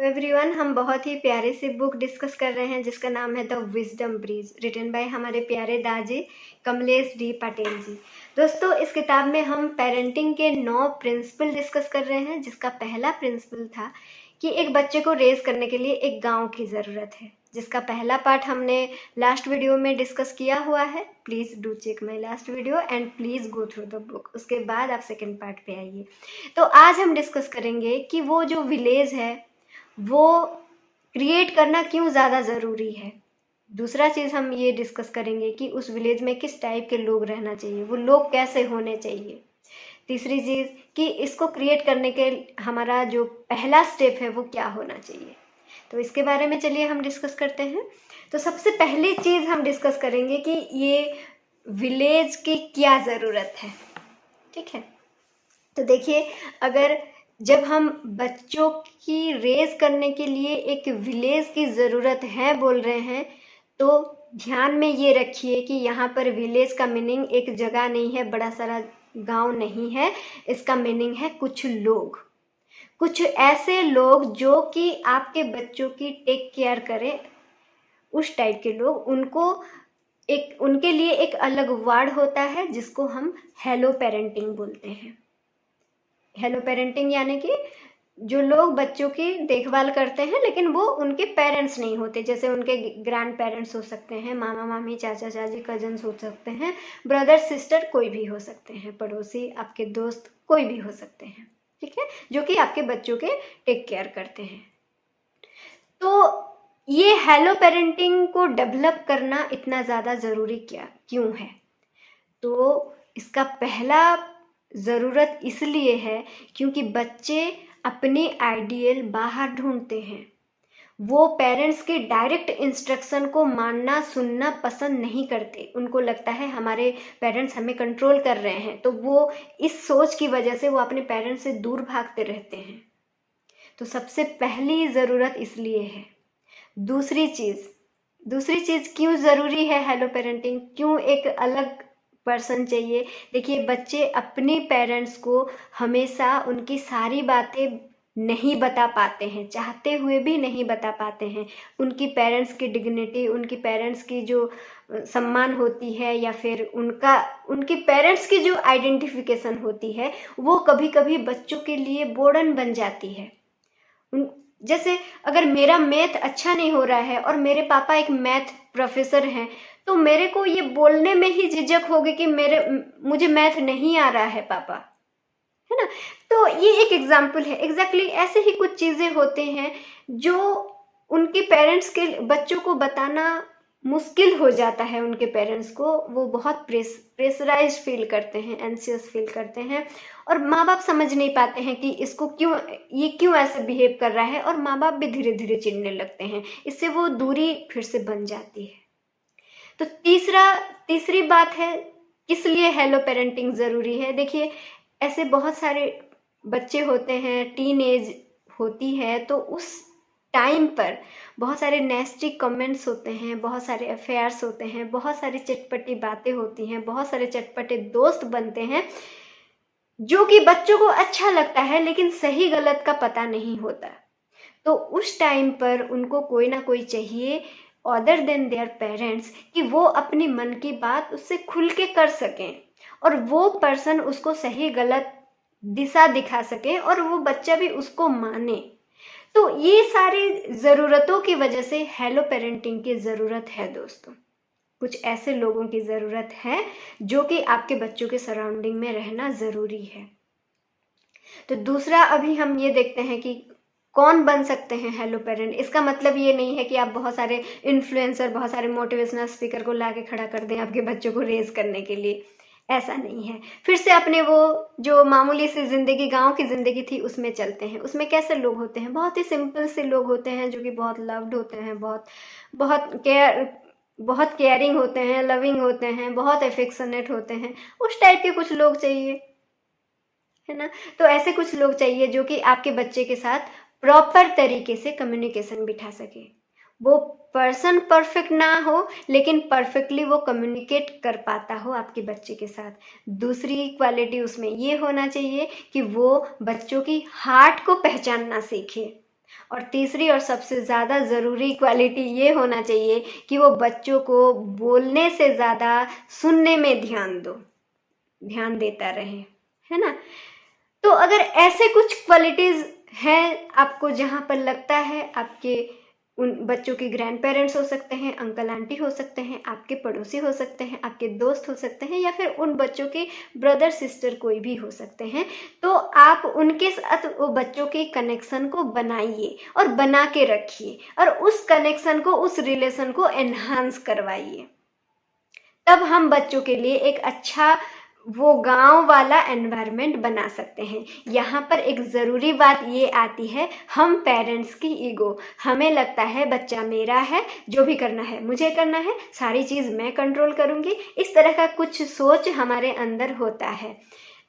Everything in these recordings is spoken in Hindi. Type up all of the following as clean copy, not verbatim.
एवरीवन, हम बहुत ही प्यारे सी बुक डिस्कस कर रहे हैं जिसका नाम है the Wisdom Bridge, written by हमारे प्यारे दाजी कमलेश डी पटेल जी। दोस्तों, इस किताब में हम पेरेंटिंग के 9 प्रिंसिपल डिस्कस कर रहे हैं, जिसका पहला प्रिंसिपल था कि एक बच्चे को रेज करने के लिए एक गांव की ज़रूरत है, जिसका पहला पार्ट हमने लास्ट वीडियो में डिस्कस किया हुआ है। Please do check my last video and please go through the book. उसके बाद आप सेकेंड पार्ट पे आइए। तो आज हम डिस्कस करेंगे कि वो जो विलेज है वो क्रिएट करना क्यों ज़्यादा ज़रूरी है। दूसरा चीज़ हम ये डिस्कस करेंगे कि उस विलेज में किस टाइप के लोग रहना चाहिए, वो लोग कैसे होने चाहिए। तीसरी चीज़ कि इसको क्रिएट करने के हमारा जो पहला स्टेप है वो क्या होना चाहिए। तो इसके बारे में चलिए हम डिस्कस करते हैं। तो सबसे पहली चीज़ हम डिस्कस करेंगे कि ये विलेज की क्या ज़रूरत है। ठीक है, तो देखिए, अगर जब हम बच्चों की रेज करने के लिए एक विलेज की ज़रूरत है बोल रहे हैं, तो ध्यान में ये रखिए कि यहाँ पर विलेज का मीनिंग एक जगह नहीं है, बड़ा सारा गांव नहीं है। इसका मीनिंग है कुछ लोग, कुछ ऐसे लोग जो कि आपके बच्चों की टेक केयर करें, उस टाइप के लोग। उनके लिए एक अलग वर्ड होता है जिसको हम हेलो पेरेंटिंग बोलते हैं। हेलो पेरेंटिंग यानी कि जो लोग बच्चों की देखभाल करते हैं लेकिन वो उनके पेरेंट्स नहीं होते, जैसे उनके ग्रैंड पेरेंट्स हो सकते हैं, मामा मामी, चाचा चाची, कजन्स हो सकते हैं, ब्रदर सिस्टर कोई भी हो सकते हैं, पड़ोसी, आपके दोस्त कोई भी हो सकते हैं। ठीक है, जो कि आपके बच्चों के टेक केयर करते हैं। तो ये हेलो पेरेंटिंग को डेवलप करना इतना ज़्यादा ज़रूरी क्यों है? तो इसका पहला ज़रूरत इसलिए है क्योंकि बच्चे अपने आइडियल बाहर ढूंढते हैं। वो पेरेंट्स के डायरेक्ट इंस्ट्रक्शन को मानना सुनना पसंद नहीं करते। उनको लगता है हमारे पेरेंट्स हमें कंट्रोल कर रहे हैं, तो वो इस सोच की वजह से वो अपने पेरेंट्स से दूर भागते रहते हैं। तो सबसे पहली ज़रूरत इसलिए है। दूसरी चीज़ क्यों ज़रूरी है हेलो पेरेंटिंग, क्यों एक अलग पर्सन चाहिए? देखिए, बच्चे अपने पेरेंट्स को हमेशा उनकी सारी बातें नहीं बता पाते हैं, चाहते हुए भी नहीं बता पाते हैं। उनकी पेरेंट्स की डिग्निटी, उनकी पेरेंट्स की जो सम्मान होती है, या फिर उनकी पेरेंट्स की जो आइडेंटिफिकेशन होती है, वो कभी कभी बच्चों के लिए बोर्डन बन जाती है। जैसे अगर मेरा मैथ अच्छा नहीं हो रहा है और मेरे पापा एक मैथ प्रोफेसर हैं, तो मेरे को ये बोलने में ही झिझक होगी कि मुझे मैथ नहीं आ रहा है पापा, है ना। तो ये एक एग्जाम्पल है। एग्जैक्टली ऐसे ही कुछ चीज़ें होते हैं जो उनके पेरेंट्स के बच्चों को बताना मुश्किल हो जाता है। उनके पेरेंट्स को वो बहुत प्रेशराइज फील करते हैं, एंशियस फील करते हैं, और माँ बाप समझ नहीं पाते हैं कि ये क्यों ऐसे बिहेव कर रहा है, और माँ बाप भी धीरे धीरे चिढ़ने लगते हैं। इससे वो दूरी फिर से बन जाती है। तो तीसरी बात है, किस लिए हेलो पेरेंटिंग ज़रूरी है। देखिए, ऐसे बहुत सारे बच्चे होते हैं, टीन एज होती है, तो उस टाइम पर बहुत सारे नेस्टी कमेंट्स होते हैं, बहुत सारे अफेयर्स होते हैं, बहुत सारी चटपटी बातें होती हैं, बहुत सारे चटपटे दोस्त बनते हैं जो कि बच्चों को अच्छा लगता है लेकिन सही गलत का पता नहीं होता। तो उस टाइम पर उनको कोई ना कोई चाहिए अदर देन देयर पेरेंट्स कि वो अपनी मन की बात उससे खुल के कर सकें, और वो पर्सन उसको सही गलत दिशा दिखा सके और वो बच्चा भी उसको माने। तो ये सारी ज़रूरतों की वजह से हेलो पेरेंटिंग की ज़रूरत है दोस्तों। कुछ ऐसे लोगों की ज़रूरत है जो कि आपके बच्चों के सराउंडिंग में रहना ज़रूरी है। तो दूसरा, अभी हम ये देखते हैं कि कौन बन सकते हैं हेलो पेरेंट। इसका मतलब ये नहीं है कि आप बहुत सारे इन्फ्लुएंसर, बहुत सारे मोटिवेशनल स्पीकर को ला के खड़ा कर दें आपके बच्चों को रेज करने के लिए। ऐसा नहीं है। फिर से अपने वो जो मामूली सी ज़िंदगी, गांव की ज़िंदगी थी, उसमें चलते हैं। उसमें कैसे लोग होते हैं? बहुत ही सिंपल से लोग होते हैं जो कि बहुत लव्ड होते हैं, बहुत केयरिंग होते हैं, लविंग होते हैं, बहुत एफेक्शनेट होते हैं। उस टाइप के कुछ लोग चाहिए, है ना। तो ऐसे कुछ लोग चाहिए जो कि आपके बच्चे के साथ प्रॉपर तरीके से कम्युनिकेशन बिठा सके। वो पर्सन परफेक्ट ना हो लेकिन परफेक्टली वो कम्युनिकेट कर पाता हो आपके बच्चे के साथ। दूसरी क्वालिटी उसमें ये होना चाहिए कि वो बच्चों की हार्ट को पहचानना सीखे। और तीसरी और सबसे ज़्यादा ज़रूरी क्वालिटी ये होना चाहिए कि वो बच्चों को बोलने से ज़्यादा सुनने में ध्यान देता रहे, है ना। तो अगर ऐसे कुछ क्वालिटीज़ हैं आपको, जहाँ पर लगता है आपके उन बच्चों के ग्रैंड पेरेंट्स हो सकते हैं, अंकल आंटी हो सकते हैं, आपके पड़ोसी हो सकते हैं, आपके दोस्त हो सकते हैं, या फिर उन बच्चों के ब्रदर सिस्टर कोई भी हो सकते हैं, तो आप उनके साथ वो बच्चों के कनेक्शन को बनाइए और बना के रखिए और उस कनेक्शन को, उस रिलेशन को एनहांस करवाइए। तब हम बच्चों के लिए एक अच्छा वो गांव वाला एनवायरनमेंट बना सकते हैं। यहाँ पर एक ज़रूरी बात ये आती है, हम पेरेंट्स की ईगो। हमें लगता है बच्चा मेरा है, जो भी करना है मुझे करना है, सारी चीज़ मैं कंट्रोल करूँगी, इस तरह का कुछ सोच हमारे अंदर होता है।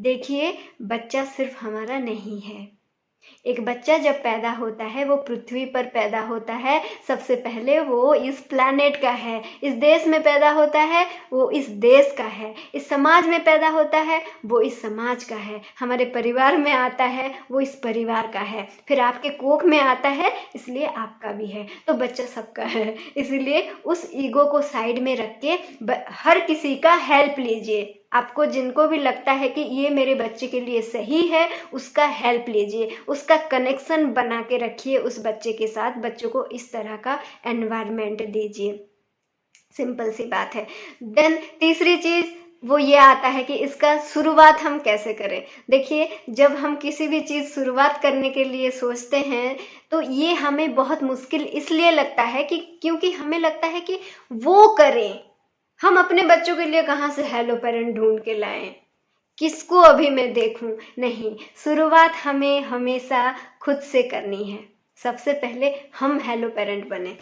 देखिए, बच्चा सिर्फ हमारा नहीं है। एक बच्चा जब पैदा होता है वो पृथ्वी पर पैदा होता है, सबसे पहले वो इस प्लैनेट का है। इस देश में पैदा होता है वो इस देश का है। इस समाज में पैदा होता है वो इस समाज का है। हमारे परिवार में आता है वो इस परिवार का है। फिर आपके कोख में आता है इसलिए आपका भी है। तो बच्चा सबका है। इसलिए उस ईगो को साइड में रख के हर किसी का हेल्प लीजिए। आपको जिनको भी लगता है कि ये मेरे बच्चे के लिए सही है, उसका हेल्प लीजिए, उसका कनेक्शन बना के रखिए उस बच्चे के साथ। बच्चों को इस तरह का एनवायरनमेंट दीजिए। सिंपल सी बात है। देन तीसरी चीज़ वो ये आता है कि इसका शुरुआत हम कैसे करें। देखिए, जब हम किसी भी चीज़ शुरुआत करने के लिए सोचते हैं तो ये हमें बहुत मुश्किल इसलिए लगता है कि क्योंकि हमें लगता है कि वो करें। हम अपने बच्चों के लिए कहाँ से हेलो पेरेंट ढूंढ के लाएं, किसको अभी मैं देखूं। नहीं, शुरुआत हमें हमेशा खुद से करनी है। सबसे पहले हम हेलो पेरेंट बने।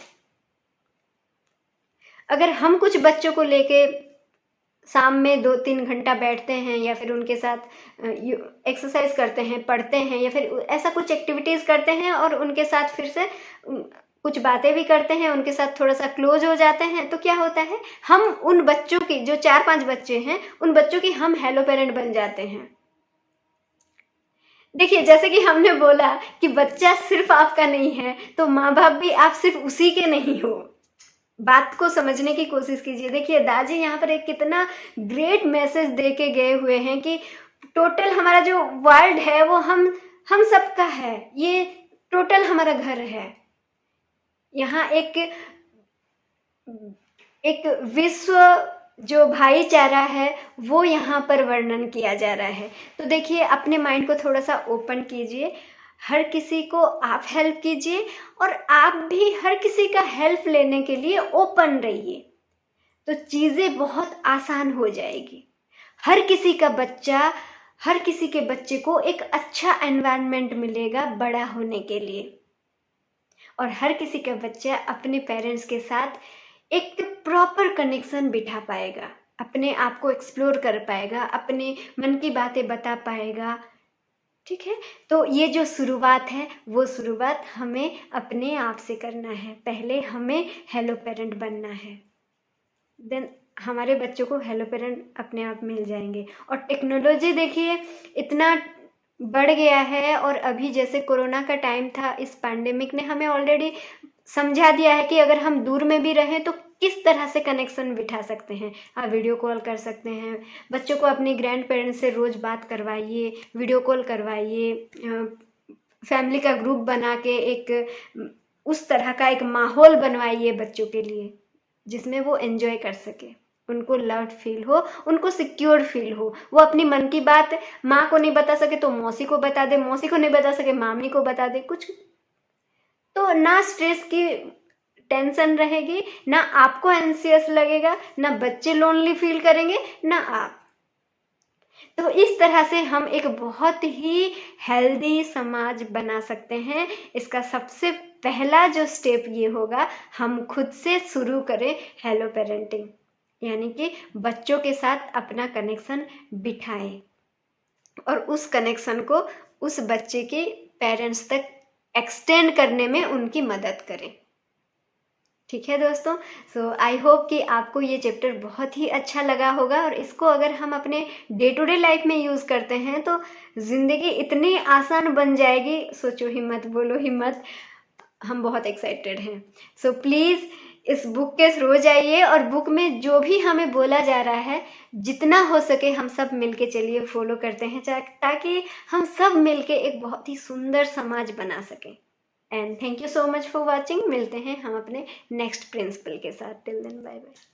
अगर हम कुछ बच्चों को लेके शाम में 2-3 घंटा बैठते हैं या फिर उनके साथ एक्सरसाइज करते हैं, पढ़ते हैं, या फिर ऐसा कुछ एक्टिविटीज़ करते हैं और उनके साथ फिर से कुछ बातें भी करते हैं, उनके साथ थोड़ा सा क्लोज हो जाते हैं, तो क्या होता है, हम उन बच्चों की, जो 4-5 बच्चे हैं, उन बच्चों की हम हेलो पेरेंट बन जाते हैं। देखिए, जैसे कि हमने बोला कि बच्चा सिर्फ आपका नहीं है, तो माँ बाप भी आप सिर्फ उसी के नहीं हो। बात को समझने की कोशिश कीजिए। देखिए, दादी यहाँ पर एक कितना ग्रेट मैसेज दे के गए हुए हैं कि टोटल हमारा जो वर्ल्ड है वो हम सबका है। ये टोटल हमारा घर है। यहाँ एक विश्व जो भाईचारा है वो यहाँ पर वर्णन किया जा रहा है। तो देखिए, अपने माइंड को थोड़ा सा ओपन कीजिए, हर किसी को आप हेल्प कीजिए और आप भी हर किसी का हेल्प लेने के लिए ओपन रहिए, तो चीज़ें बहुत आसान हो जाएगी। हर किसी के बच्चे को एक अच्छा एनवायरनमेंट मिलेगा बड़ा होने के लिए, और हर किसी का बच्चा अपने पेरेंट्स के साथ एक प्रॉपर कनेक्शन बिठा पाएगा, अपने आप को एक्सप्लोर कर पाएगा, अपने मन की बातें बता पाएगा। ठीक है, तो ये जो शुरुआत है वो शुरुआत हमें अपने आप से करना है। पहले हमें हेलो पेरेंट बनना है, देन हमारे बच्चों को हेलो पेरेंट अपने आप मिल जाएंगे। और टेक्नोलॉजी देखिए इतना बढ़ गया है, और अभी जैसे कोरोना का टाइम था, इस पैंडेमिक ने हमें ऑलरेडी समझा दिया है कि अगर हम दूर में भी रहें तो किस तरह से कनेक्शन बिठा सकते हैं। आप वीडियो कॉल कर सकते हैं, बच्चों को अपने ग्रैंड पेरेंट्स से रोज़ बात करवाइए, वीडियो कॉल करवाइए, फैमिली का ग्रुप बना के एक उस तरह का एक माहौल बनवाइए बच्चों के लिए जिसमें वो एंजॉय कर सके, उनको लव्ड फील हो, उनको सिक्योर फील हो। वो अपनी मन की बात माँ को नहीं बता सके तो मौसी को बता दे, मौसी को नहीं बता सके मामी को बता दे। कुछ तो ना स्ट्रेस की टेंशन रहेगी, ना आपको एंसियस लगेगा, ना बच्चे लोनली फील करेंगे, ना आप। तो इस तरह से हम एक बहुत ही हेल्दी समाज बना सकते हैं। इसका सबसे पहला जो स्टेप ये होगा, हम खुद से शुरू करें हेलो पेरेंटिंग, यानी कि बच्चों के साथ अपना कनेक्शन बिठाएं और उस कनेक्शन को उस बच्चे के पेरेंट्स तक एक्सटेंड करने में उनकी मदद करें। ठीक है दोस्तों, सो आई होप कि आपको ये चैप्टर बहुत ही अच्छा लगा होगा, और इसको अगर हम अपने डे टू डे लाइफ में यूज़ करते हैं तो ज़िंदगी इतनी आसान बन जाएगी, सोचो हिम्मत, बोलो हिम्मत। हम बहुत एक्साइटेड हैं। सो प्लीज़ इस बुक के थ्रू जाइए, और बुक में जो भी हमें बोला जा रहा है जितना हो सके हम सब मिलके चलिए फॉलो करते हैं, ताकि हम सब मिलके एक बहुत ही सुंदर समाज बना सकें। And thank you so much for watching. मिलते हैं हम अपने नेक्स्ट प्रिंसिपल के साथ। Till then bye bye.